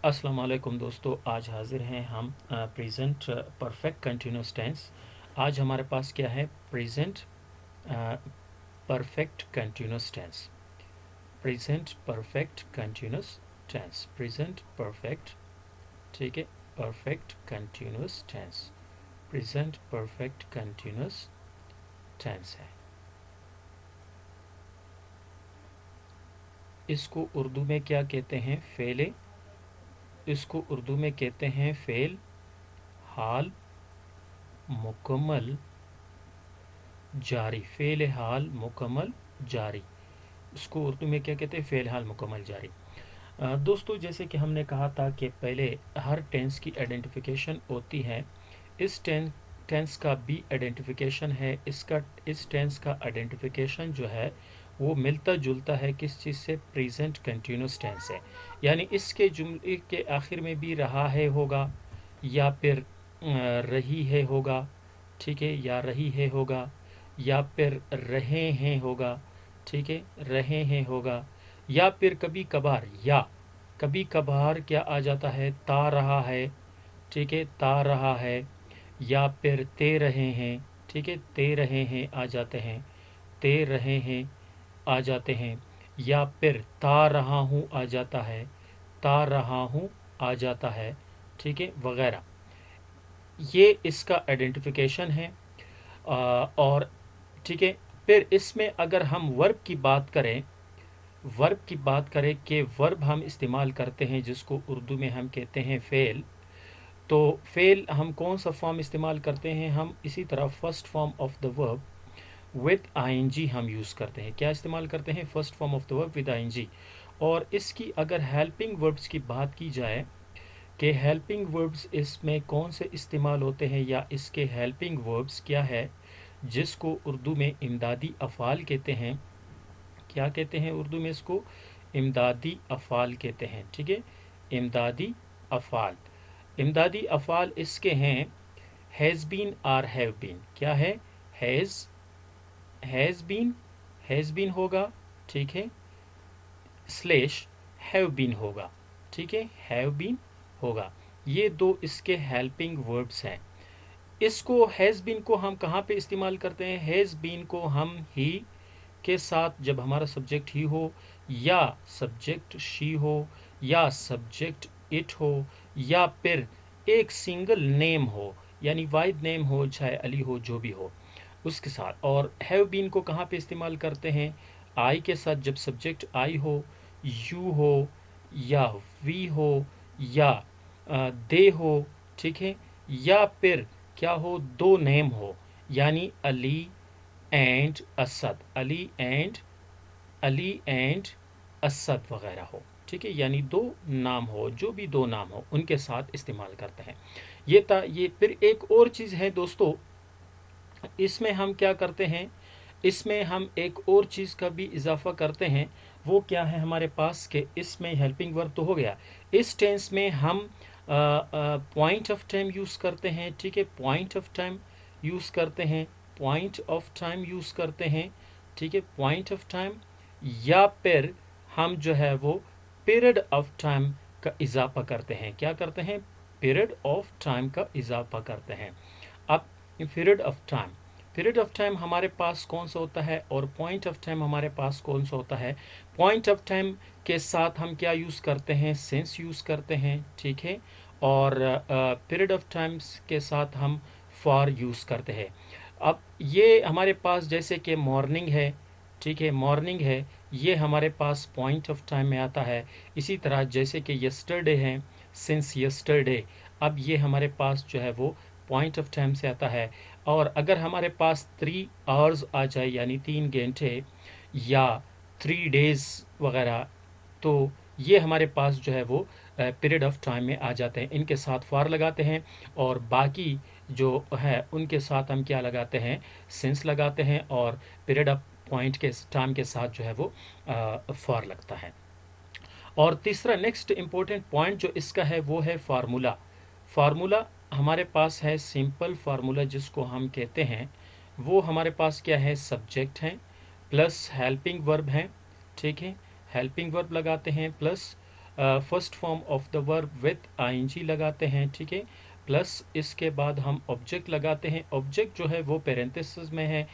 अस्सलाम वालेकुम दोस्तों, आज हाजिर हैं हम प्रेजेंट परफेक्ट कंटिन्यूस टेंस। आज हमारे पास क्या है? Present perfect continuous tense. Present perfect continuous tense. Present perfect, ठीक है, perfect continuous tense. Present perfect continuous tense है। इसको उर्दू में क्या कहते हैं? फेले। इसको उर्दू में कहते हैं फेल, हाल, मुकम्मल, जारी। फेल हाल मुकम्मल जारी, इसको उर्दू में क्या कहते हैं? फेल हाल मुकम्मल जारी। दोस्तों, जैसे कि हमने कहा था कि पहले हर टेंस की आइडेंटिफिकेशन होती है। इस टेंस का भी आइडेंटिफिकेशन है। इस टेंस का आइडेंटिफिकेशन जो है वो मिलता जुलता है किस चीज़ से? प्रेजेंट कंटिन्यूस टेंस है। यानी इसके जुमले के आखिर में भी रहा है होगा, या फिर रही है होगा, ठीक है, या रही है होगा, या फिर रहे हैं होगा, ठीक है, रहे हैं होगा, या फिर कभी कभार, या कभी कभार क्या आ जाता है? ता रहा है, ठीक है, ता रहा है, या फिर ते रहे हैं, ठीक है, ते रहे हैं आ जाते हैं, ते रहे हैं आ जाते हैं, या फिर ता रहा हूँ आ जाता है, ता रहा हूँ आ जाता है, ठीक है, वगैरह। ये इसका आइडेंटिफिकेशन है। और ठीक है, फिर इसमें अगर हम वर्ब की बात करें, वर्ब की बात करें कि वर्ब हम इस्तेमाल करते हैं जिसको उर्दू में हम कहते हैं फेल। तो फेल हम कौन सा फॉर्म इस्तेमाल करते हैं? हम इसी तरह first form of the verb with I N G हम यूज़ करते हैं। क्या इस्तेमाल करते हैं? First form of the verb with I N G. और इसकी अगर हेल्पिंग वर्ब्स की बात की जाए कि हेल्पिंग वर्ब्स इसमें कौन से इस्तेमाल होते हैं, या इसके हेल्पिंग वर्ब्स क्या है जिसको उर्दू में इमदादी अफ़ाल कहते हैं। क्या कहते हैं उर्दू में? इसको इमदादी अफ़ाल कहते हैं, ठीक है, इमदादी अफ़ाल। इमदादी अफ़ाल इसके हैं हैज़ बीन और हैव बीन। क्या है? हैज़ बीन होगा, ठीक है, स्लेश हैव बीन होगा, ठीक है, हैव बीन होगा। ये दो इसके हेल्पिंग वर्ब्स हैं। इसको हैज़ बीन को हम कहाँ पे इस्तेमाल करते हैं? हैज़ बीन को हम ही के साथ, जब हमारा सब्जेक्ट ही हो, या सब्जेक्ट शी हो, या सब्जेक्ट इट हो, या फिर एक सिंगल नेम हो, यानी वाहिद नेम हो, चाहे अली हो, जो भी हो, उसके साथ। और हैव बीन को कहाँ पे इस्तेमाल करते हैं? आई के साथ, जब सब्जेक्ट आई हो, यू हो, या वी हो, या दे हो, ठीक है, या फिर क्या हो? दो नेम हो, यानी अली एंड असद, अली एंड असद वगैरह हो, ठीक है, यानी दो नाम हो, जो भी दो नाम हो उनके साथ इस्तेमाल करते हैं। ये फिर एक और चीज़ है दोस्तों, इसमें हम क्या करते हैं? इसमें हम एक और चीज़ का भी इजाफा करते हैं। वो क्या है हमारे पास? कि इसमें हेल्पिंग वर्ब तो हो गया, इस टेंस में हम पॉइंट ऑफ टाइम यूज़ करते हैं, ठीक है, पॉइंट ऑफ टाइम यूज़ करते हैं, पॉइंट ऑफ टाइम यूज़ करते हैं, ठीक है, पॉइंट ऑफ टाइम, या फिर हम जो है वो पीरियड ऑफ टाइम का इजाफा करते हैं। क्या करते हैं? पीरियड ऑफ टाइम का इजाफा करते हैं। अब पीरियड ऑफ टाइम हमारे पास कौन सा होता है, और पॉइंट ऑफ टाइम हमारे पास कौन सा होता है? पॉइंट ऑफ टाइम के साथ हम क्या यूज़ करते हैं? सेंस यूज़ करते हैं, ठीक है, और पीरियड ऑफ टाइम्स के साथ हम फॉर यूज़ करते हैं। अब ये हमारे पास जैसे कि मॉर्निंग है, ठीक है, मॉर्निंग है, ये हमारे पास पॉइंट ऑफ टाइम में आता है। इसी तरह जैसे कि यस्टरडे है, सिंस यस्टरडे, अब ये हमारे पास जो है वो पॉइंट ऑफ टाइम से आता है। और अगर हमारे पास 3 आवर्स आ जाए, यानी 3 घंटे, या 3 डेज वगैरह, तो ये हमारे पास जो है वो पीरियड ऑफ टाइम में आ जाते हैं। इनके साथ फॉर लगाते हैं, और बाकी जो है उनके साथ हम क्या लगाते हैं? सिंस लगाते हैं, और पीरियड ऑफ पॉइंट के टाइम के साथ जो है वो फॉर लगता है। और तीसरा नेक्स्ट इम्पोर्टेंट पॉइंट जो इसका है वो है फार्मूला। फार्मूला हमारे पास है सिंपल फार्मूला, जिसको हम कहते हैं, वो हमारे पास क्या है? सब्जेक्ट हैं प्लस हेल्पिंग वर्ब हैं, ठीक है, हेल्पिंग वर्ब लगाते हैं plus first form of the verb with I N G लगाते हैं, ठीक है, प्लस इसके बाद हम ऑब्जेक्ट लगाते हैं। ऑब्जेक्ट जो है वो पेरेंथेसिस में है,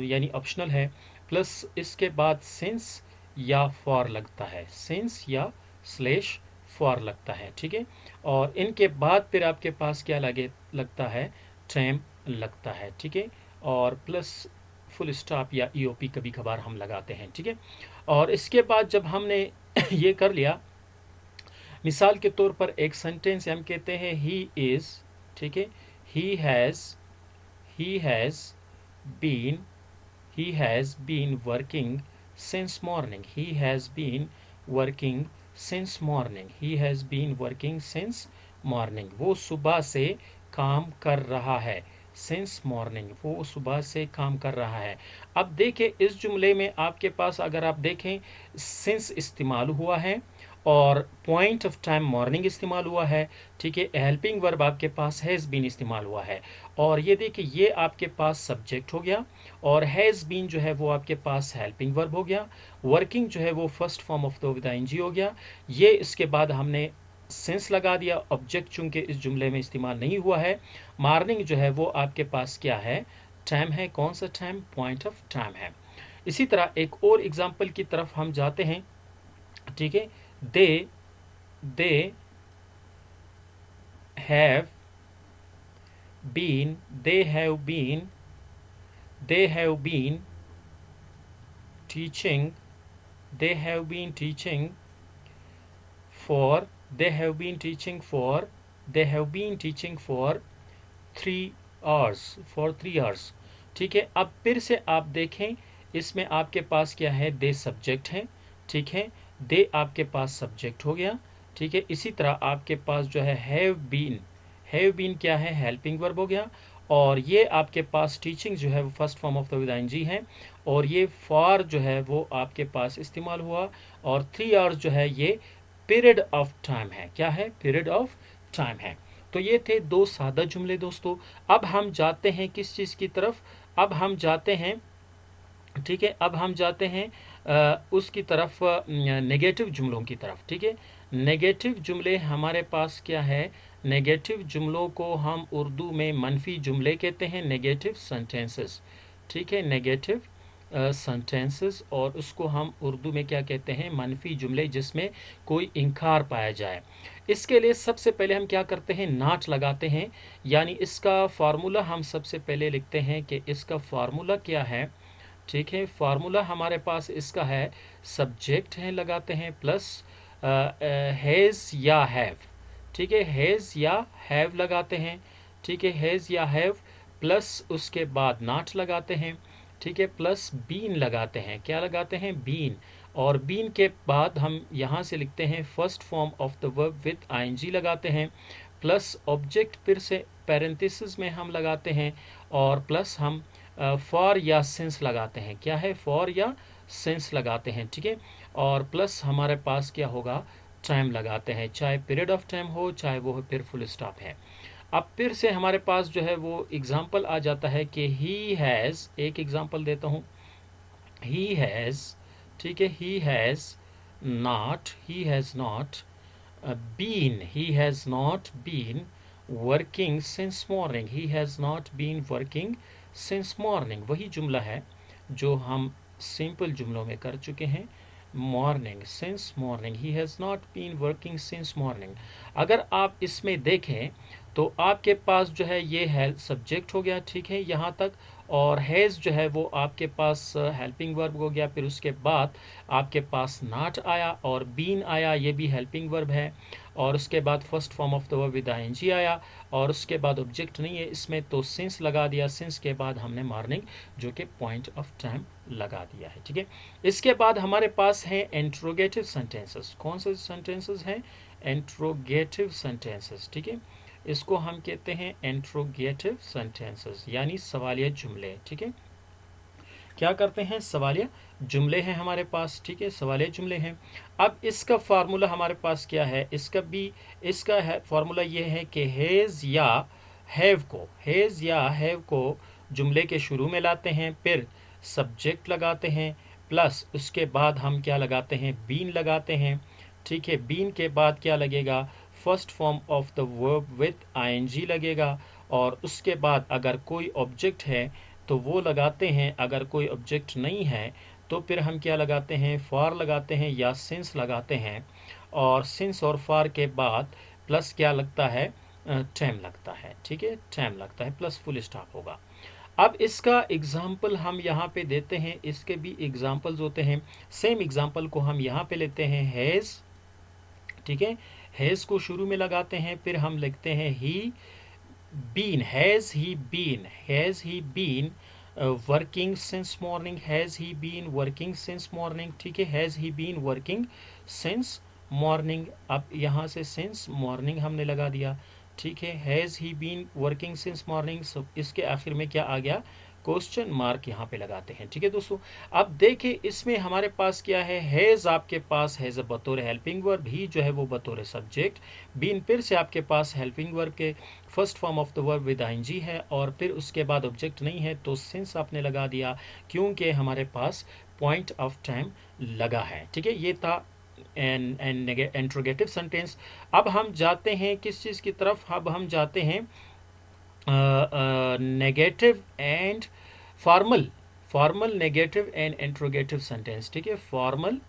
यानी ऑप्शनल है, प्लस इसके बाद सिंस या फॉर लगता है, सिंस या स्लेश फॉर लगता है, ठीक है। और इनके बाद फिर आपके पास क्या लगता है, टैम लगता है, ठीक है, और प्लस फुल स्टॉप या ईओपी कभी कभार हम लगाते हैं, ठीक है। और इसके बाद जब हमने ये कर लिया, मिसाल के तौर पर एक सेंटेंस हम कहते हैं ही इज, ठीक है, he has been he has been working since morning, he has been working since morning, he has been working since morning, वो सुबह से काम कर रहा है, since morning, वो सुबह से काम कर रहा है। अब देखें इस जुमले में आपके पास अगर आप देखें since इस्तेमाल हुआ है और पॉइंट ऑफ टाइम मॉर्निंग इस्तेमाल हुआ है, ठीक है, हेल्पिंग वर्ब आपके पास हैज़ बीन इस्तेमाल हुआ है, और ये देखिए ये आपके पास सब्जेक्ट हो गया, और हैज़ बीन जो है वो आपके पास हेल्पिंग वर्ब हो गया, वर्किंग जो है वो first form of the with I N G हो गया। ये इसके बाद हमने सेंस लगा दिया, ऑब्जेक्ट चूंकि इस जुमले में इस्तेमाल नहीं हुआ है। मॉर्निंग जो है वो आपके पास क्या है, टाइम है, कौन सा टाइम, पॉइंट ऑफ टाइम है। इसी तरह एक और एग्जाम्पल की तरफ हम जाते हैं, ठीक है, they have been teaching they have been teaching for 3 hours, ठीक है। अब फिर से आप देखें इसमें आपके पास क्या है, दे सब्जेक्ट है, ठीक है, दे आपके पास सब्जेक्ट हो गया, ठीक है। इसी तरह आपके पास जो है हैव बीन क्या है, हेल्पिंग वर्ब हो गया, और ये आपके पास टीचिंग जो है वो first form of the with I N G है, और ये फॉर जो है वो आपके पास इस्तेमाल हुआ, और 3 आवर्स जो है ये पीरियड ऑफ टाइम है, क्या है, पीरियड ऑफ टाइम है। तो ये थे 2 सादा जुमले दोस्तों। अब हम जाते हैं किस चीज़ की तरफ, अब हम जाते हैं, ठीक है, अब हम जाते हैं उसकी तरफ, नेगेटिव जुमलों की तरफ, ठीक है। नेगेटिव जुमले हमारे पास क्या है, नेगेटिव जुमलों को हम उर्दू में मनफी जुमले कहते हैं, नेगेटिव सेंटेंसेस, ठीक है, नेगेटिव सेंटेंसेस, और उसको हम उर्दू में क्या कहते हैं, मनफी जुमले जिसमें कोई इनकार पाया जाए। इसके लिए सबसे पहले हम क्या करते हैं, नॉट लगाते हैं, यानी इसका फार्मूला हम सबसे पहले लिखते हैं कि इसका फार्मूला क्या है, ठीक है। फार्मूला हमारे पास इसका है, सब्जेक्ट है लगाते हैं, प्लस हैज़ या हैव, ठीक है, हैज़ या हैव लगाते हैं, ठीक है, हैज़ या हैव, प्लस उसके बाद नॉट लगाते हैं, ठीक है, प्लस बीन लगाते हैं, क्या लगाते हैं, बीन, और बीन के बाद हम यहाँ से लिखते हैं first form of the verb with I N G लगाते हैं, प्लस ऑब्जेक्ट फिर से पैरेंथेसिस में हम लगाते हैं, और प्लस हम फॉर या सिंस लगाते हैं, क्या है, फॉर या सिंस लगाते हैं, ठीक है, और प्लस हमारे पास क्या होगा, टाइम लगाते हैं, चाहे पीरियड ऑफ टाइम हो, चाहे वो फिर फुल स्टॉप है। अब फिर से हमारे पास जो है वो एग्जाम्पल आ जाता है कि ही हैज़, एक एग्जाम्पल देता हूँ, ही हैज़, ठीक है, he has not been, he has not been working since morning, he has not been working since morning, वही जुमला है जो हम सिंपल जुमलों में कर चुके हैं, morning, since morning, he has not been working since morning. अगर आप इसमें देखें तो आपके पास जो है ये है सब्जेक्ट हो गया, ठीक है, यहाँ तक, और हैज़ जो है वो आपके पास हेल्पिंग वर्ब हो गया, फिर उसके बाद आपके पास नॉट आया और बीन आया, ये भी हेल्पिंग वर्ब है, और उसके बाद first form of the verb with I N G आया, और उसके बाद ऑब्जेक्ट नहीं है इसमें तो सिंस लगा दिया, सिंस के बाद हमने मॉर्निंग जो कि पॉइंट ऑफ टाइम लगा दिया है, ठीक है। इसके बाद हमारे पास है इंट्रोगेटिव सेंटेंसेस, कौन से सेंटेंसेस हैं, इंट्रोगेटिव सेंटेंसेस, ठीक है, इसको हम कहते हैं इंट्रोगेटिव सेंटेंसेस, यानी सवालिया जुमले, ठीक है। क्या करते हैं, सवालिया जुमले हैं हमारे पास, ठीक है, सवालिया जुमले हैं। अब इसका फार्मूला हमारे पास क्या है, इसका है फार्मूला ये है कि हैज़ या हैव को जुमले के शुरू में लाते हैं, फिर सब्जेक्ट लगाते हैं, प्लस उसके बाद हम क्या लगाते हैं, बीन लगाते हैं, ठीक है, बीन के बाद क्या लगेगा, first form of the verb with I N G लगेगा, और उसके बाद अगर कोई ऑब्जेक्ट है तो वो लगाते हैं, अगर कोई ऑब्जेक्ट नहीं है तो फिर हम क्या लगाते हैं, फॉर लगाते हैं या सिंस लगाते हैं, और सिंस और फॉर के बाद प्लस क्या लगता है, टैम लगता है। ठीक है, टैम लगता है प्लस फुल स्टॉप होगा। अब इसका एग्जाम्पल हम यहाँ पे देते हैं, इसके भी एग्जाम्पल्स होते हैं। सेम एग्जाम्पल को हम यहाँ पे लेते हैं, हैज़। ठीक है, हैज़ को शुरू में लगाते हैं, फिर हम लिखते हैं he been, has he been working since morning, has he been working since morning. ठीक है, has he been working since morning. अब यहाँ से सिंस मॉर्निंग हमने लगा दिया। ठीक है, has he been working since morning, इसके आखिर में क्या आ गया, क्वेश्चन मार्क यहाँ पे लगाते हैं। ठीक है दोस्तों, अब देखिए इसमें हमारे पास क्या है, हैज़ आपके पास हैज़ बतौर हेल्पिंग वर्ब, ही जो है वो बतौर सब्जेक्ट, बीन फिर से आपके पास हेल्पिंग वर्ब के first form of the verb with I N G है, और फिर उसके बाद ऑब्जेक्ट नहीं है तो सिंस आपने लगा दिया, क्योंकि हमारे पास पॉइंट ऑफ टाइम लगा है। ठीक है, ये था इंट्रोगेटिव सेंटेंस। अब हम जाते हैं किस चीज़ की तरफ, अब हम जाते हैं negative and formal negative and interrogative sentence. ठीक है, formal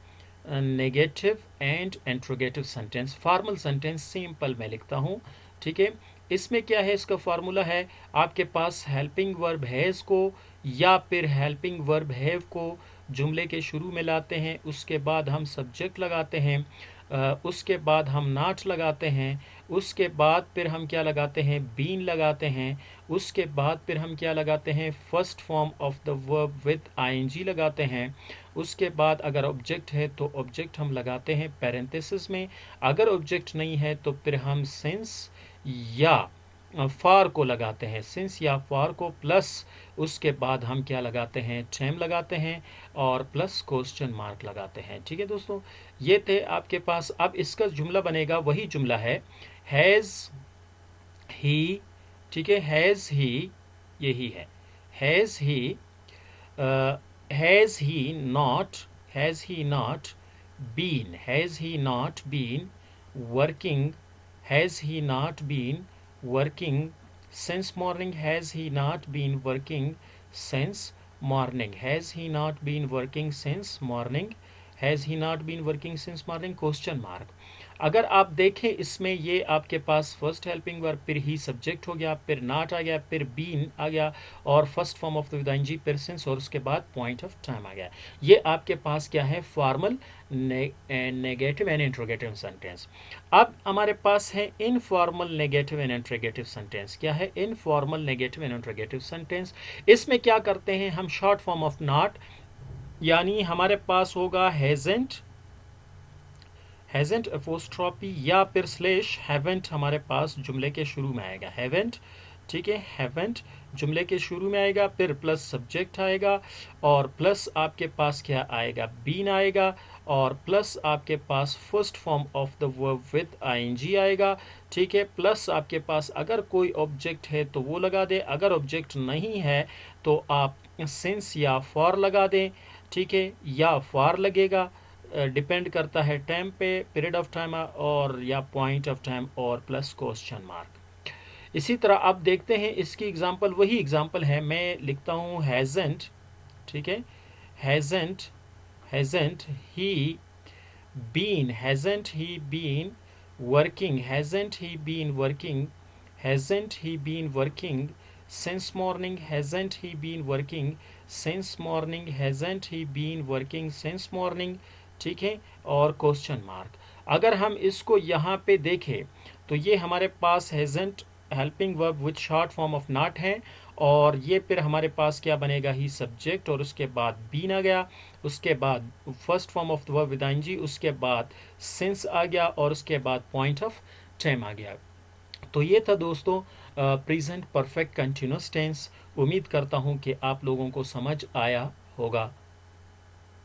negative and interrogative sentence. Formal sentence simple मैं लिखता हूँ। ठीक है, इसमें क्या है, इसका फार्मूला है, आपके पास हेल्पिंग वर्ब हैज़ को या फिर हेल्पिंग वर्ब हैव को जुमले के शुरू में लाते हैं, उसके बाद हम सब्जेक्ट लगाते हैं, उसके बाद हम नॉट लगाते हैं, उसके बाद फिर हम क्या लगाते हैं, बीन लगाते हैं, उसके बाद फिर हम क्या लगाते हैं, first form of the verb with I N G लगाते हैं, उसके बाद अगर ऑब्जेक्ट है तो ऑब्जेक्ट हम लगाते हैं पैरेंथेसिस में, अगर ऑब्जेक्ट नहीं है तो फिर हम सिंस या फार को लगाते हैं, सिंस या फार को, प्लस उसके बाद हम क्या लगाते हैं, टैम लगाते हैं, और प्लस क्वेश्चन मार्क लगाते हैं। ठीक है दोस्तों, ये थे आपके पास। अब इसका जुमला बनेगा, वही जुमला है, हैज़ ही। ठीक है, हैज़ ही यही है, has he not been, has he not been working, has he not been working since morning, has he not been working since morning, has he not been working since morning, has he not been working since morning, question mark. अगर आप देखें इसमें ये आपके पास first helping verb, फिर ही subject हो गया, फिर नॉट आ गया, फिर बीन आ गया, और फर्स्ट फॉर्म ऑफ द विदाइनजी, फिर सिंस, और उसके बाद पॉइंट ऑफ टाइम आ गया। ये आपके पास क्या है, formal negative and interrogative sentence. अब हमारे पास है informal negative and interrogative sentence. क्या है informal negative and interrogative sentence? इसमें क्या करते हैं हम, शॉर्ट फॉर्म ऑफ नॉट, यानी हमारे पास होगा हैजेंट अपोस्ट्रॉफी या फिर स्लेश हैवेंट हमारे पास जुमले के शुरू में आएगा, हैवेंट। ठीक है, हैवेंट जुमले के शुरू में आएगा, फिर प्लस सब्जेक्ट आएगा, और प्लस आपके पास क्या आएगा, बीन आएगा, और प्लस आपके पास first form of the verb with ING आएगा। ठीक है, प्लस आपके पास अगर कोई ऑब्जेक्ट है तो वो लगा दें, अगर ऑब्जेक्ट नहीं है तो आप सिंस या फॉर लगा दें। ठीक है, या फॉर लगेगा, डिपेंड करता है टाइम पे, पीरियड ऑफ टाइम और या पॉइंट ऑफ टाइम, और प्लस क्वेश्चन मार्क। इसी तरह आप देखते हैं इसकी एग्जांपल, वही एग्जांपल है, मैं लिखता हूँ हैजेंट। ठीक है, hasn't he been, hasn't he been working, hasn't he been working, hasn't he been working since morning, hasn't he been working since morning, hasn't he been working since morning. ठीक है, और question mark. अगर हम इसको यहाँ पे देखें तो ये हमारे पास hasn't helping verb with short form of not है, और ये फिर हमारे पास क्या बनेगा, ही सब्जेक्ट, और उसके बाद बीन आ गया, उसके बाद first form of the verb with I N G, उसके बाद सिंस आ गया, और उसके बाद पॉइंट ऑफ टाइम आ गया। तो ये था दोस्तों प्रेजेंट परफेक्ट कंटिन्यूअस टेंस। उम्मीद करता हूँ कि आप लोगों को समझ आया होगा।